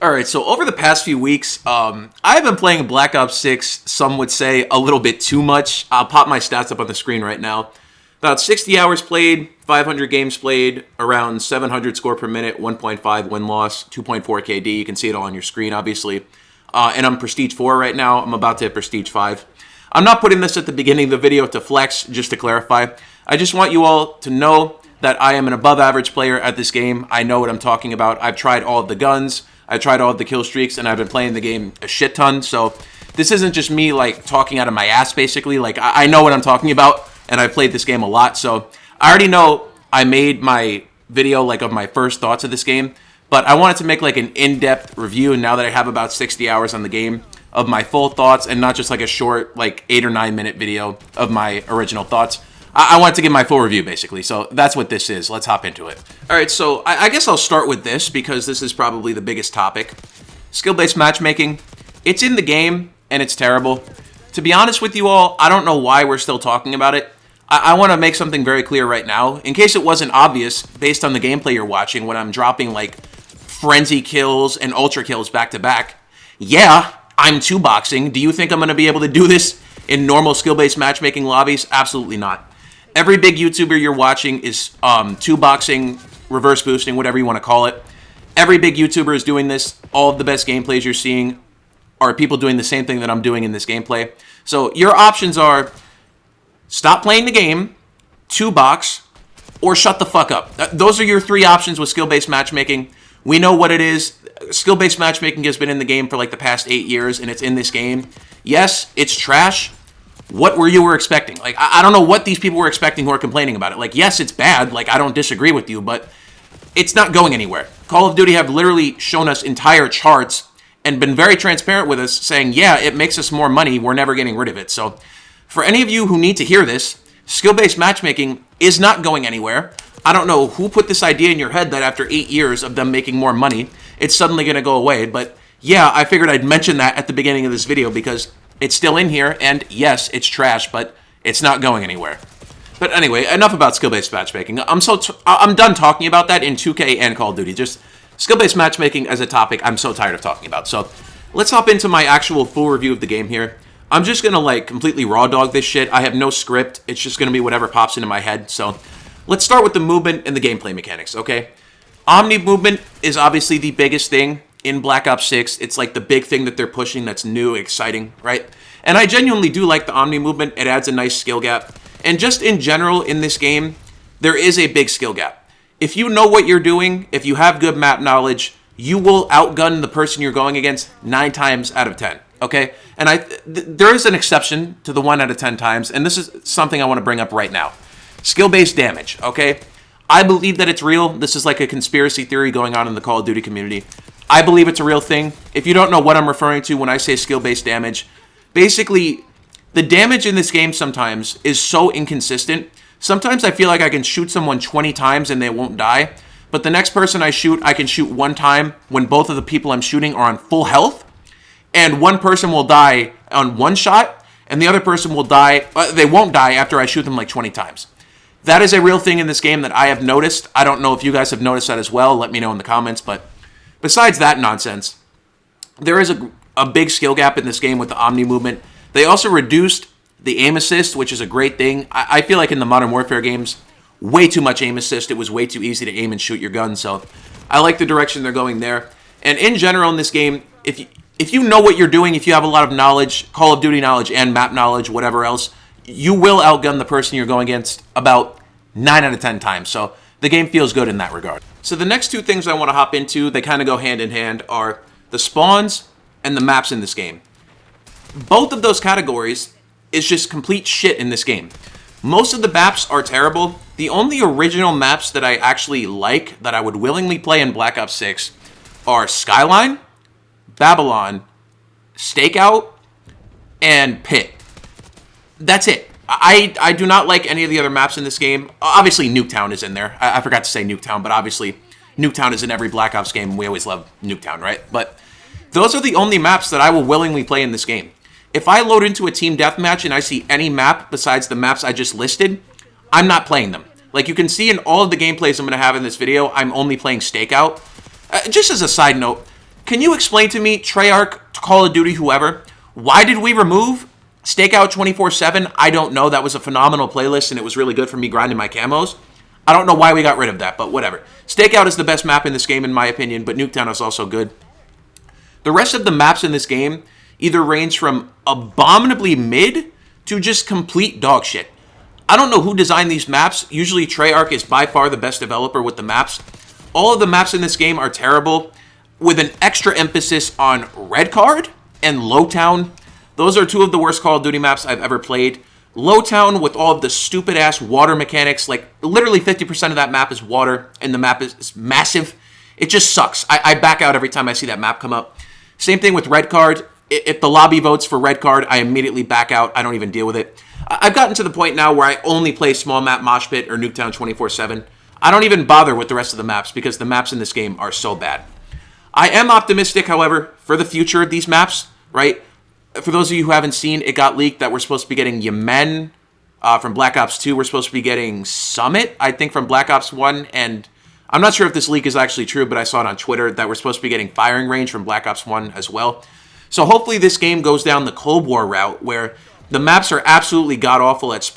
Alright, so over the past few weeks, I've been playing Black Ops 6, some would say a little bit too much. I'll pop my stats up on the screen right now. About 60 hours played, 500 games played, around 700 score per minute, 1.5 win-loss, 2.4 KD. You can see it all on your screen, obviously. And I'm Prestige 4 right now. I'm about to hit Prestige 5. I'm not putting this at the beginning of the video to flex, just to clarify. I just want you all to know that I am an above-average player at this game. I know what I'm talking about. I've tried all of the guns. I tried all of the kill streaks, and I've been playing the game a shit ton. So this isn't just me like talking out of my ass, basically. Like I know what I'm talking about, and I've played this game a lot. So I already know I made my video like of my first thoughts of this game, but I wanted to make like an in-depth review. And now that I have about 60 hours on the game, of my full thoughts, and not just like a short like 8 or 9 minute video of my original thoughts. I want to give my full review, basically. So that's what this is. Let's hop into it. All right, so I guess I'll start with this because this is probably the biggest topic. Skill-based matchmaking. It's in the game, and it's terrible. To be honest with you all, I don't know why we're still talking about it. I want to make something very clear right now. In case it wasn't obvious, based on the gameplay you're watching, when I'm dropping, like, frenzy kills and ultra kills back-to-back, yeah, I'm 2-boxing. Do you think I'm going to be able to do this in normal skill-based matchmaking lobbies? Absolutely not. Every big YouTuber you're watching is 2-boxing, reverse boosting, whatever you want to call it. Every big YouTuber is doing this. All of the best gameplays you're seeing are people doing the same thing that I'm doing in this gameplay. So your options are stop playing the game, 2-box, or shut the fuck up. Those are your 3 options with skill-based matchmaking. We know what it is. Skill-based matchmaking has been in the game for like the past 8 years, and it's in this game. Yes, it's trash. What were you expecting? Like, I don't know what these people were expecting who are complaining about it. Like, yes, it's bad. Like, I don't disagree with you, but it's not going anywhere. Call of Duty have literally shown us entire charts and been very transparent with us saying, yeah, it makes us more money. We're never getting rid of it. So for any of you who need to hear this, skill-based matchmaking is not going anywhere. I don't know who put this idea in your head that after 8 years of them making more money, it's suddenly going to go away. But yeah, I figured I'd mention that at the beginning of this video because it's still in here, and yes, it's trash, but it's not going anywhere. But anyway, enough about skill-based matchmaking. I'm done talking about that in 2K and Call of Duty. Just skill-based matchmaking as a topic, I'm so tired of talking about. So let's hop into my actual full review of the game here. I'm just gonna like completely raw dog this shit. I have no script. It's just gonna be whatever pops into my head. So let's start with the movement and the gameplay mechanics, okay? Omni movement is obviously the biggest thing in Black Ops 6. It's like the big thing that they're pushing that's new, exciting, right? And I genuinely do like the Omni movement. It adds a nice skill gap. And just in general in this game, there is a big skill gap. If you know what you're doing, if you have good map knowledge, you will outgun the person you're going against 9 times out of 10, okay? And there is an exception to the 1 out of 10 times, and this is something I want to bring up right now. Skill-based damage, okay? I believe that it's real. This is like a conspiracy theory going on in the Call of Duty community. I believe it's a real thing. If you don't know what I'm referring to when I say skill-based damage, basically, the damage in this game sometimes is so inconsistent. Sometimes I feel like I can shoot someone 20 times and they won't die, but the next person I can shoot 1 time when both of the people I'm shooting are on full health, and one person will die on 1 shot, and the other person will die, they won't die after I shoot them like 20 times. That is a real thing in this game that I have noticed. I don't know if you guys have noticed that as well. Let me know in the comments, but besides that nonsense, there is a big skill gap in this game with the Omni movement. They also reduced the aim assist, which is a great thing. I feel like in the Modern Warfare games, way too much aim assist. It was way too easy to aim and shoot your gun, so I like the direction they're going there. And in general in this game, if you know what you're doing, if you have a lot of knowledge, Call of Duty knowledge and map knowledge, whatever else, you will outgun the person you're going against about 9 out of 10 times. So the game feels good in that regard. So the next 2 things I want to hop into, they kind of go hand in hand, are the spawns and the maps in this game. Both of those categories is just complete shit in this game. Most of the maps are terrible. The only original maps that I actually like, that I would willingly play in Black Ops 6, are Skyline, Babylon, Stakeout, and Pit. That's it. I do not like any of the other maps in this game. Obviously, Nuketown is in there. I forgot to say Nuketown, but obviously, Nuketown is in every Black Ops game. We always love Nuketown, right? But those are the only maps that I will willingly play in this game. If I load into a team deathmatch and I see any map besides the maps I just listed, I'm not playing them. Like you can see in all of the gameplays I'm going to have in this video, I'm only playing Stakeout. Just as a side note, Can you explain to me, Treyarch, Call of Duty, whoever, why did we remove Stakeout 24/7? I don't know. That was a phenomenal playlist, and it was really good for me grinding my camos. I don't know why we got rid of that, but whatever. Stakeout is the best map in this game, in my opinion, but Nuketown is also good. The rest of the maps in this game either range from abominably mid to just complete dog shit. I don't know who designed these maps. Usually Treyarch is by far the best developer with the maps. All of the maps in this game are terrible, with an extra emphasis on Red Card and Lowtown. Those are two of the worst Call of Duty maps I've ever played. Lowtown with all of the stupid-ass water mechanics, like literally 50% of that map is water, and the map is massive. It just sucks. I back out every time I see that map come up. Same thing with Red Card. If the lobby votes for Red Card, I immediately back out. I don't even deal with it. I've gotten to the point now where I only play small map Mosh Pit or Nuketown 24/7. I don't even bother with the rest of the maps because the maps in this game are so bad. I am optimistic, however, for the future of these maps, right? For those of you who haven't seen, it got leaked that we're supposed to be getting Yemen from Black Ops 2. We're supposed to be getting Summit, I think, from Black Ops 1. And I'm not sure if this leak is actually true, but I saw it on Twitter that we're supposed to be getting Firing Range from Black Ops 1 as well. So hopefully this game goes down the Cold War route where the maps are absolutely god-awful at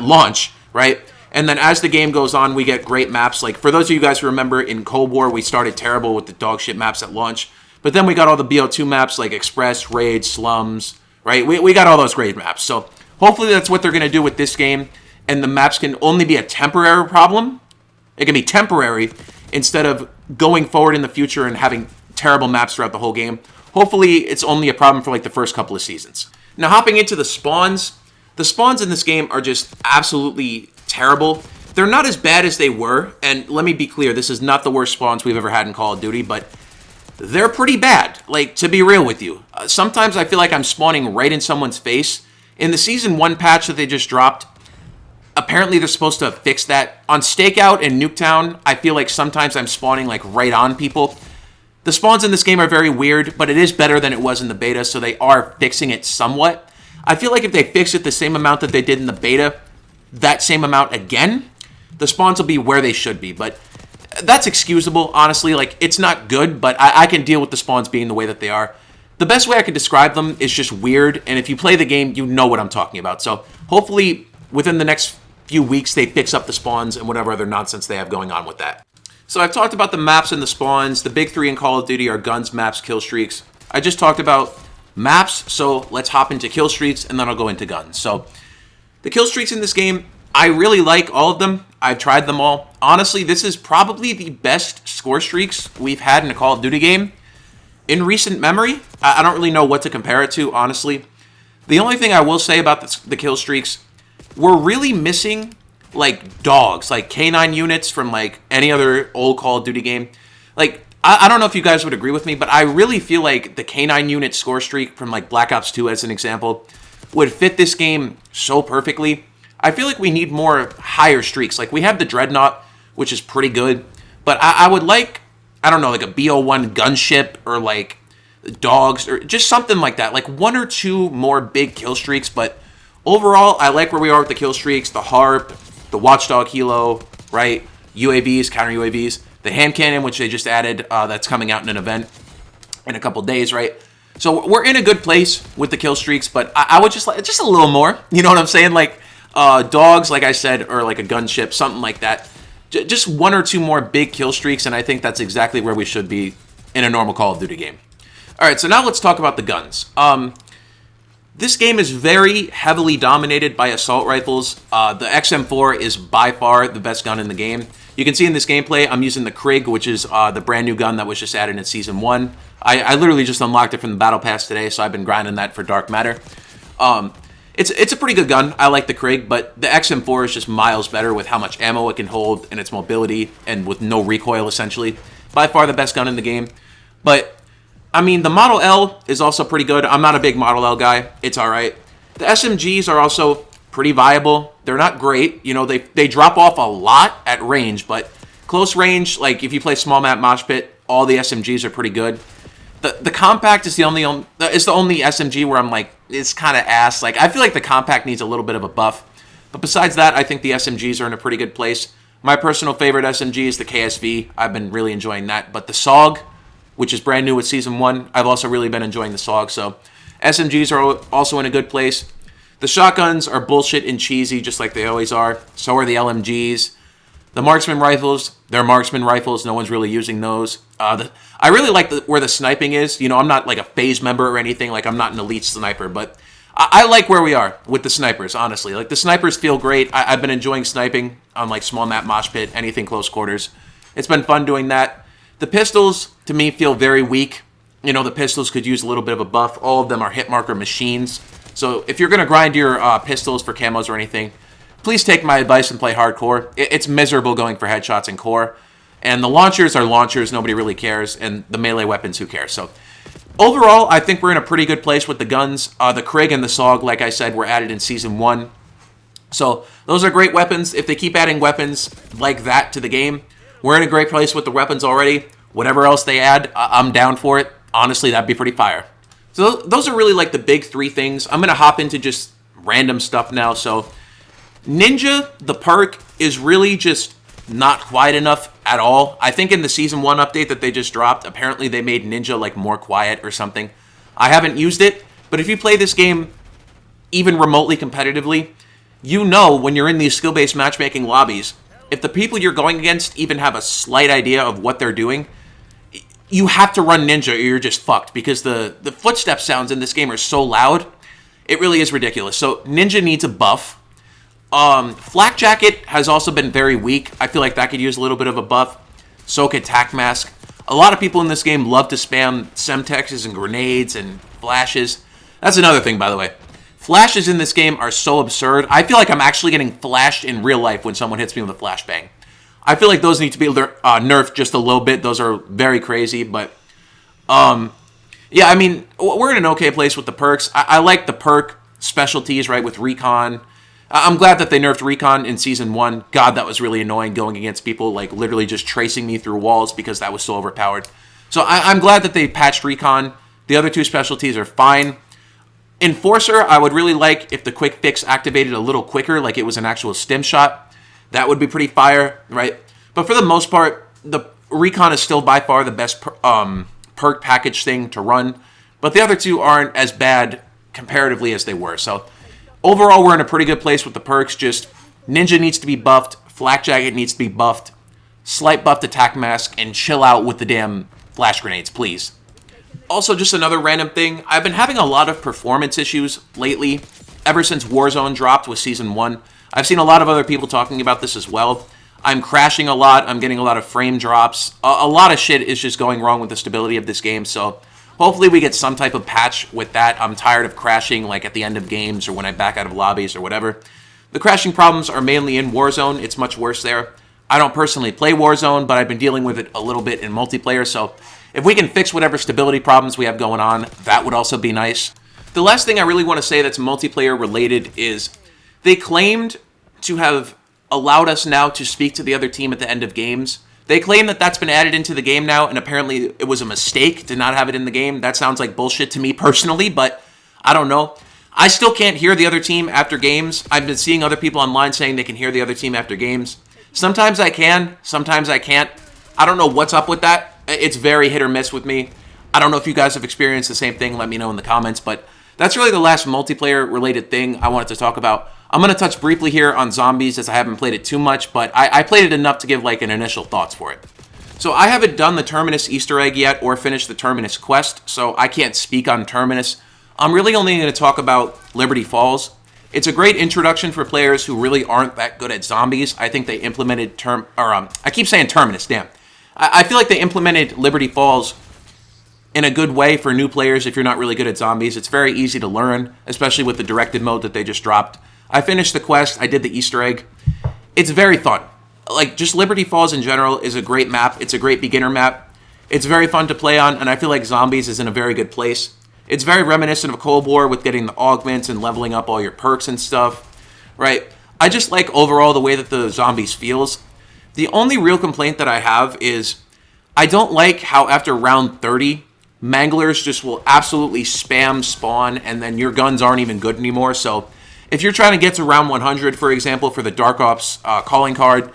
launch, right? And then as the game goes on, we get great maps. Like, for those of you guys who remember, in Cold War, we started terrible with the dog shit maps at launch. But then we got all the BO2 maps like Express, Raid, Slums, right? We got all those great maps. So hopefully that's what they're going to do with this game. And the maps can only be a temporary problem. It can be temporary instead of going forward in the future and having terrible maps throughout the whole game. Hopefully it's only a problem for like the first couple of seasons. Now hopping into the spawns in this game are just absolutely terrible. They're not as bad as they were. And let me be clear, this is not the worst spawns we've ever had in Call of Duty, but they're pretty bad, like, to be real with you. Sometimes I feel like I'm spawning right in someone's face. In the Season 1 patch that they just dropped, apparently they're supposed to fix that. On Stakeout and Nuketown, I feel like sometimes I'm spawning, like, right on people. The spawns in this game are very weird, but it is better than it was in the beta, so they are fixing it somewhat. I feel like if they fix it the same amount that they did in the beta, that same amount again, the spawns will be where they should be, but that's excusable, honestly. Like, it's not good, but I can deal with the spawns being the way that they are. The best way I could describe them is just weird, and if you play the game, you know what I'm talking about. So hopefully within the next few weeks, they fix up the spawns and whatever other nonsense they have going on with that. So I've talked about the maps and the spawns. The big three in Call of Duty are guns, maps, killstreaks. I just talked about maps, so let's hop into killstreaks, and then I'll go into guns. So the killstreaks in this game, I really like all of them. I've tried them all. Honestly, this is probably the best score streaks we've had in a Call of Duty game in recent memory. I don't really know what to compare it to, honestly. The only thing I will say about the kill streaks, we're really missing, like, dogs, like canine units from, like, any other old Call of Duty game. Like, I don't know if you guys would agree with me, but I really feel like the canine unit score streak from, like, Black Ops 2 as an example would fit this game so perfectly. I feel like we need more higher streaks. Like, we have the Dreadnought, which is pretty good, but I would like, I don't know, like a BO1 gunship or like dogs or just something like that. Like one or two more big kill streaks, but overall, I like where we are with the kill streaks, the Harp, the Watchdog Helo, right? UAVs, counter UAVs, the hand cannon, which they just added, that's coming out in an event in a couple days, right? So we're in a good place with the kill streaks, but I would just like just a little more. You know what I'm saying? Like dogs, like I said, or like a gunship, something like that. Just one or two more big kill streaks, and I think that's exactly where we should be in a normal Call of Duty game. All right, so now let's talk about the guns. This game is very heavily dominated by assault rifles. The XM4 is by far the best gun in the game. You can see in this gameplay, I'm using the Krig, which is the brand new gun that was just added in Season 1. I literally just unlocked it from the Battle Pass today, so I've been grinding that for Dark Matter. It's a pretty good gun. I like the Krig, but the XM4 is just miles better with how much ammo it can hold and its mobility and with no recoil, essentially. By far the best gun in the game. But, I mean, the Model L is also pretty good. I'm not a big Model L guy. It's all right. The SMGs are also pretty viable. They're not great. You know, they drop off a lot at range, but close range, like if you play small map Mosh Pit, all the SMGs are pretty good. The Compact is the only SMG where I'm like, it's kind of ass. Like, I feel like the Compact needs a little bit of a buff. But besides that, I think the SMGs are in a pretty good place. My personal favorite SMG is the KSV. I've been really enjoying that. But the SOG, which is brand new with Season 1. I've also really been enjoying the SOG, so SMGs are also in a good place. The shotguns are bullshit and cheesy, just like they always are. So are the LMGs. The marksman rifles, they're marksman rifles. No one's really using those. I really like where the sniping is. You know, I'm not like a phase member or anything. Like, I'm not an elite sniper, but I like where we are with the snipers, honestly. Like, the snipers feel great. I've been enjoying sniping on, like, small map mosh pit, anything close quarters. It's been fun doing that. The pistols, to me, feel very weak. You know, the pistols could use a little bit of a buff. All of them are hit marker machines. So if you're going to grind your pistols for camos or anything, please take my advice and play hardcore. It's miserable going for headshots in core. And the launchers are launchers. Nobody really cares. And the melee weapons, who cares? So overall, I think we're in a pretty good place with the guns. The Krig and the SOG, like I said, were added in Season 1. So those are great weapons. If they keep adding weapons like that to the game, we're in a great place with the weapons already. Whatever else they add, I'm down for it. Honestly, that'd be pretty fire. So those are really like the big three things. I'm going to hop into just random stuff now. So Ninja, the perk, is really just not quiet enough at all. I think in the Season 1 update that they just dropped, apparently they made Ninja like more quiet or something. I haven't used it, but if you play this game even remotely competitively, you know when you're in these skill-based matchmaking lobbies, if the people you're going against even have a slight idea of what they're doing, you have to run Ninja or you're just fucked, because the footstep sounds in this game are so loud. It really is ridiculous. So Ninja needs a buff. Flak Jacket has also been very weak. I feel like that could use a little bit of a buff. So could Tac Mask. A lot of people in this game love to spam Semtexes and grenades and flashes. That's another thing, by the way. Flashes in this game are so absurd. I feel like I'm actually getting flashed in real life when someone hits me with a flashbang. I feel like those need to be nerfed just a little bit. Those are very crazy, but yeah, I mean, we're in an okay place with the perks. I like the perk specialties, right, with Recon. I'm glad that they nerfed Recon in Season 1. God, that was really annoying going against people, like, literally just tracing me through walls because that was so overpowered. So I'm glad that they patched Recon. The other two specialties are fine. Enforcer, I would really like if the quick fix activated a little quicker, like it was an actual stim shot. That would be pretty fire, right? But for the most part, the Recon is still by far the best perk package thing to run. But the other two aren't as bad comparatively as they were. So overall, we're in a pretty good place with the perks. Just Ninja needs to be buffed. Flak Jacket needs to be buffed. Slight buff to Tac Mask. And chill out with the damn flash grenades, please. Also, just another random thing. I've been having a lot of performance issues lately. Ever since Warzone dropped with Season 1. I've seen a lot of other people talking about this as well. I'm crashing a lot. I'm getting a lot of frame drops. A lot of shit is just going wrong with the stability of this game. So hopefully we get some type of patch with that. I'm tired of crashing like at the end of games or when I back out of lobbies or whatever. The crashing problems are mainly in Warzone. It's much worse there. I don't personally play Warzone, but I've been dealing with it a little bit in multiplayer. So if we can fix whatever stability problems we have going on, that would also be nice. The last thing I really want to say that's multiplayer related is they claimed to have allowed us now to speak to the other team at the end of games. They claim that that's been added into the game now, and apparently it was a mistake to not have it in the game. That sounds like bullshit to me personally, but I don't know. I still can't hear the other team after games. I've been seeing other people online saying they can hear the other team after games. Sometimes I can, sometimes I can't. I don't know what's up with that. It's very hit or miss with me. I don't know if you guys have experienced the same thing. Let me know in the comments, but that's really the last multiplayer related thing I wanted to talk about. I'm going to touch briefly here on zombies as I haven't played it too much, but I played it enough to give like an initial thoughts for it. So I haven't done the Terminus Easter egg yet or finished the Terminus quest, so I can't speak on Terminus. I'm really only going to talk about Liberty Falls. It's a great introduction for players who really aren't that good at zombies. I think they implemented I keep saying Terminus, damn. I feel like they implemented Liberty Falls in a good way for new players if you're not really good at zombies. It's very easy to learn, especially with the directed mode that they just dropped. I finished the quest. I did the Easter egg. It's very fun. Like, just Liberty Falls in general is a great map. It's a great beginner map. It's very fun to play on, and I feel like Zombies is in a very good place. It's very reminiscent of Cold War with getting the augments and leveling up all your perks and stuff, right? I just like overall the way that the Zombies feels. The only real complaint that I have is I don't like how after round 30, Manglers just will absolutely spam spawn, and then your guns aren't even good anymore, so if you're trying to get to round 100, for example, for the Dark Ops calling card,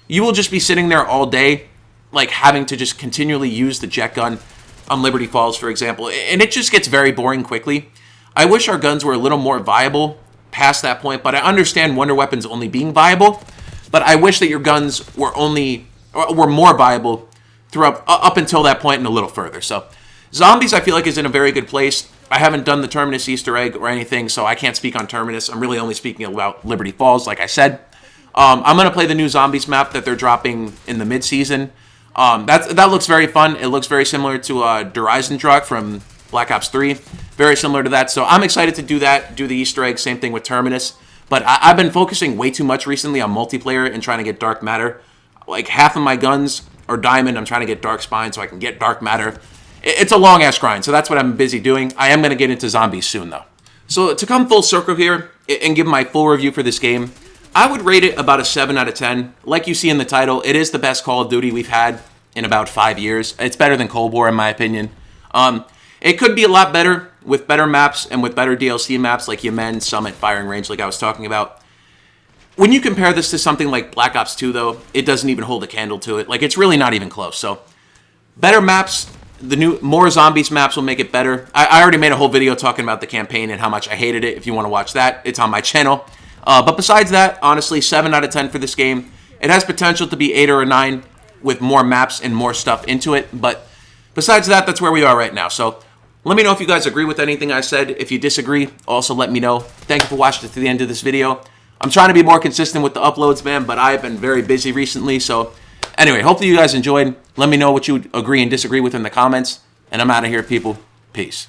you will just be sitting there all day, like having to just continually use the jet gun. on Liberty Falls, for example, and it just gets very boring quickly. I wish our guns were a little more viable past that point, but I understand wonder weapons only being viable, but I wish that your guns were more viable throughout up until that point and a little further. So Zombies, I feel like, is in a very good place. I haven't done the Terminus Easter egg or anything, so I can't speak on Terminus. I'm really only speaking about Liberty Falls, like I said. I'm going to play the new Zombies map that they're dropping in the mid-season. That looks very fun. It looks very similar to Dreisendracht from Black Ops 3. Very similar to that. So I'm excited to do that, do the Easter egg. Same thing with Terminus. But I've been focusing way too much recently on multiplayer and trying to get Dark Matter. Like, half of my guns are Diamond. I'm trying to get Dark Spine so I can get Dark Matter. It's a long-ass grind, so that's what I'm busy doing. I am going to get into Zombies soon, though. So to come full circle here and give my full review for this game, I would rate it about a 7 out of 10. Like you see in the title, it is the best Call of Duty we've had in about 5 years. It's better than Cold War, in my opinion. It could be a lot better with better maps and with better DLC maps like Yemen, Summit, Firing Range, like I was talking about. When you compare this to something like Black Ops 2, though, it doesn't even hold a candle to it. Like, it's really not even close. So, better maps, more Zombies maps will make it better. I already made a whole video talking about the campaign and how much I hated it. If you want to watch that, it's on my channel. But besides that, honestly, 7 out of 10 for this game. It has potential to be 8 or a 9 with more maps and more stuff into it. But besides that, that's where we are right now. So let me know if you guys agree with anything I said. If you disagree, also let me know. Thank you for watching to the end of this video. I'm trying to be more consistent with the uploads, man, but I've been very busy recently. So anyway, hopefully you guys enjoyed. Let me know what you agree and disagree with in the comments. And I'm out of here, people. Peace.